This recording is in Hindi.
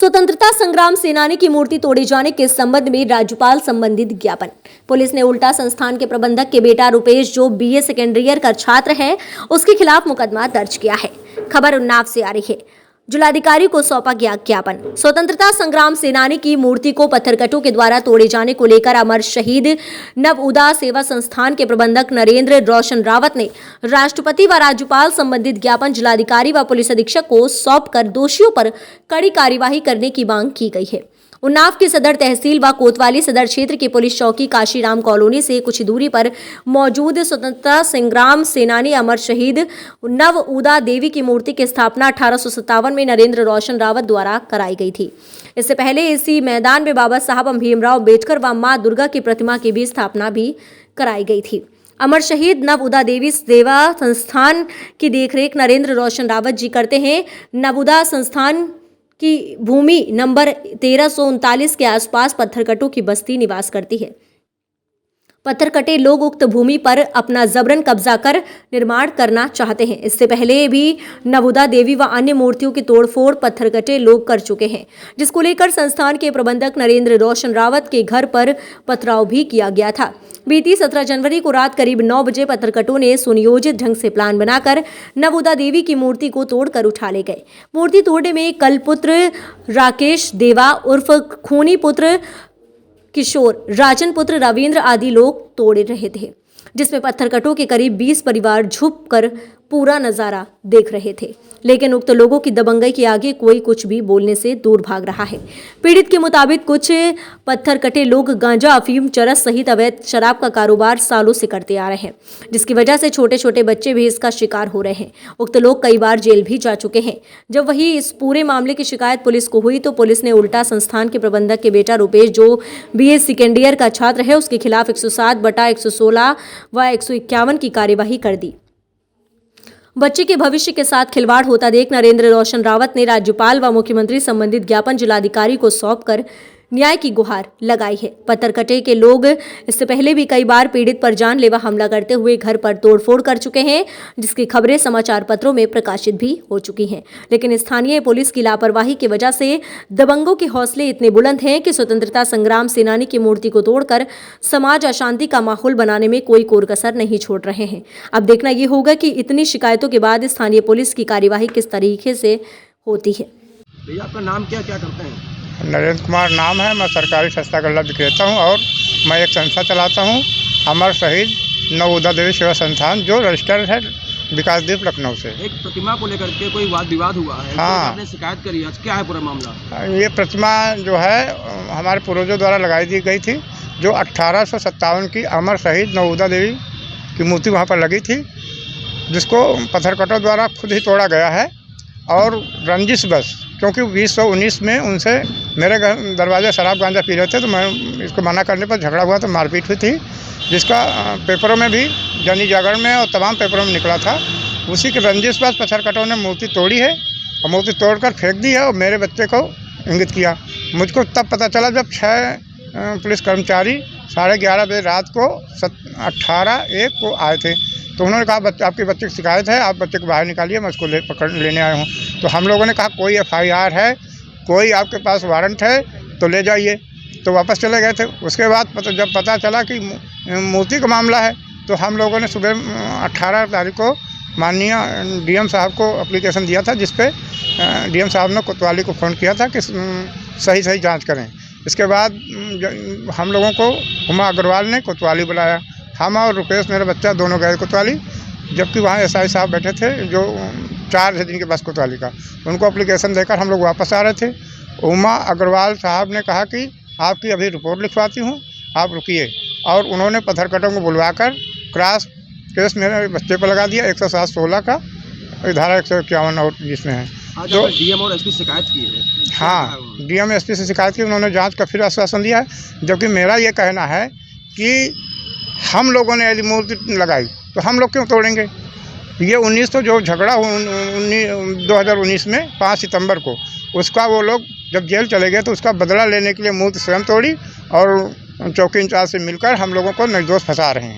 स्वतंत्रता संग्राम सेनानी की मूर्ति तोड़े जाने के संबंध में राज्यपाल संबंधित ज्ञापन। पुलिस ने उल्टा संस्थान के प्रबंधक के बेटा रुपेश, जो बीए सेकेंडरी ईयर का छात्र है, उसके खिलाफ मुकदमा दर्ज किया है। खबर उन्नाव से आ रही है। जिलाधिकारी को सौंपा गया ज्ञापन। स्वतंत्रता संग्राम सेनानी की मूर्ति को पत्थरकटों के द्वारा तोड़े जाने को लेकर अमर शहीद नव उदा सेवा संस्थान के प्रबंधक नरेंद्र रोशन रावत ने राष्ट्रपति व राज्यपाल संबंधित ज्ञापन जिलाधिकारी व पुलिस अधीक्षक को सौंपकर दोषियों पर कड़ी कार्यवाही करने की मांग की गई है। उन्नाव की सदर तहसील व कोतवाली सदर क्षेत्र के पुलिस चौकी काशीराम कॉलोनी से कुछ दूरी पर मौजूद स्वतंत्रता संग्राम सेनानी अमर शहीद नव उदा देवी की मूर्ति की स्थापना 1857 में नरेंद्र रोशन रावत द्वारा कराई गई थी। इससे पहले इसी मैदान में बाबा साहब भीमराव अम्बेडकर व मां दुर्गा की प्रतिमा की भी स्थापना भी कराई गई थी। अमर शहीद नव उदा देवी सेवा संस्थान की देखरेख नरेंद्र रोशन रावत जी करते हैं। नवउदा संस्थान की भूमि नंबर 1339 के आसपास पत्थरकटों की बस्ती निवास करती है। पत्थरकटे लोग उक्त भूमि पर अपना जबरन कब्जा कर निर्माण करना चाहते हैं। इससे पहले भी नवउदा देवी व अन्य मूर्तियों की तोड़फोड़ पत्थरकटे लोग कर चुके हैं, जिसको लेकर संस्थान के प्रबंधक नरेंद्र रोशन रावत के घर पर पथराव भी किया गया था। बीती 17 जनवरी को रात करीब 9 बजे पत्थरकटों ने सुनियोजित ढंग से प्लान बनाकर नवउदा देवी की मूर्ति को तोड़कर उठा ले गए। मूर्ति तोड़ने में कलपुत्र राकेश देवा उर्फ खूनी पुत्र किशोर, राजन पुत्र रविंद्र आदि लोग तोड़े रहे थे, जिसमें पत्थरकटों के करीब 20 परिवार झुक कर पूरा नजारा देख रहे थे। लेकिन उक्त लोगों की दबंगई के आगे कोई कुछ भी बोलने से दूर भाग रहा है। पीड़ित के मुताबिक कुछ पत्थरकटे लोग गांजा, अफीम, चरस सहित अवैध शराब का कारोबार सालों से करते आ रहे हैं, जिसकी वजह से छोटे छोटे बच्चे भी इसका शिकार हो रहे हैं। उक्त लोग कई बार जेल भी जा चुके हैं। जब वही इस पूरे मामले की शिकायत पुलिस को हुई तो पुलिस ने उल्टा संस्थान के प्रबंधक के बेटा रुपेश, जो बीए सेकेंडरी ईयर का छात्र है, उसके खिलाफ 107/116 व 151 की कार्यवाही कर दी। बच्चे के भविष्य के साथ खिलवाड़ होता देख नरेंद्र रोशन रावत ने राज्यपाल व मुख्यमंत्री संबंधित ज्ञापन जिलाधिकारी को सौंपकर न्याय की गुहार लगाई है। पत्थरकटे के लोग इससे पहले भी कई बार पीड़ित पर जानलेवा हमला करते हुए घर पर तोड़फोड़ कर चुके हैं, जिसकी खबरें समाचार पत्रों में प्रकाशित भी हो चुकी हैं। लेकिन स्थानीय पुलिस की लापरवाही की वजह से दबंगों के हौसले इतने बुलंद हैं कि स्वतंत्रता संग्राम सेनानी की मूर्ति को तोड़कर समाज अशांति का माहौल बनाने में कोई कोर कसर नहीं छोड़ रहे हैं। अब देखना ये होगा कि इतनी शिकायतों के बाद स्थानीय पुलिस की कार्यवाही किस तरीके से होती है। भैया, आपका नाम क्या करते हैं? नरेंद्र कुमार नाम है। मैं सरकारी संस्था का लब्ध विक्रेता हूँ और मैं एक संस्था चलाता हूँ, अमर शहीद नव उदा देवी सेवा संस्थान, जो रजिस्टर्ड है विकासदीप लखनऊ से। एक प्रतिमा को लेकर के कोई वाद विवाद हुआ है? हाँ, तो आपने शिकायत करी है, क्या है पूरा मामला? ये प्रतिमा जो है हमारे पूर्वजों द्वारा लगाई दी गई थी, जो 1857 की अमर शहीद नव उदा देवी की मूर्ति वहाँ पर लगी थी, जिसको पत्थरकटों द्वारा खुद ही तोड़ा गया है। और रंजिश बस, क्योंकि 2019 में उनसे मेरे घर दरवाजे शराब गांजा पी रहे थे, तो मैं इसको मना करने पर झगड़ा हुआ तो मारपीट हुई थी, जिसका पेपरों में भी, दैनिक जागरण में और तमाम पेपरों में निकला था। उसी के रंजिश बस पत्थरकटों ने मूर्ति तोड़ी है और मूर्ति तोड़कर फेंक दी है और मेरे बच्चे को इंगित किया। मुझको तब पता चला जब 6 पुलिस कर्मचारी 11:30 बजे रात को 18/1 को आए थे, तो उन्होंने कहा आपके बच्चे की शिकायत है, आप बच्चे को बाहर निकालिए, मैं उसको लेने आया हूँ। तो हम लोगों ने कहा कोई FIR है, कोई आपके पास वारंट है तो ले जाइए, तो वापस चले गए थे। उसके बाद जब पता चला कि मूर्ति का मामला है, तो हम लोगों ने सुबह 18 तारीख को माननीय DM साहब को एप्लीकेशन दिया था, जिसपे DM साहब ने कोतवाली को फ़ोन किया था कि सही जाँच करें। इसके बाद हम लोगों को हुमा अग्रवाल ने कोतवाली बुलाया। हम और रुपेश, मेरा बच्चा, दोनों गए कोतवाली, जबकि वहाँ SI साहब बैठे थे, जो 4 दिन के बस कोतवाली का। उनको एप्लीकेशन देकर हम लोग वापस आ रहे थे। उमा अग्रवाल साहब ने कहा कि आपकी अभी रिपोर्ट लिखवाती हूँ, आप रुकिए। और उन्होंने पत्थरकटों को बुलवाकर क्रॉस केस मेरे बच्चे पर लगा दिया, 107/16 का, धारा 151 और जिसमें है। तो DM और SP शिकायत की है? हाँ, DM SP से शिकायत की, उन्होंने जाँच का फिर आश्वासन दिया है। जबकि मेरा ये कहना है कि हम लोगों ने यदि मूर्ति लगाई तो हम लोग क्यों तोड़ेंगे? ये 19 तो जो झगड़ा 2019 में 5 सितंबर को, उसका वो लोग जब जेल चले गए तो उसका बदला लेने के लिए मूर्ति स्वयं तोड़ी और चौकी इंचार्ज से मिलकर हम लोगों को निर्दोष फंसा रहे हैं।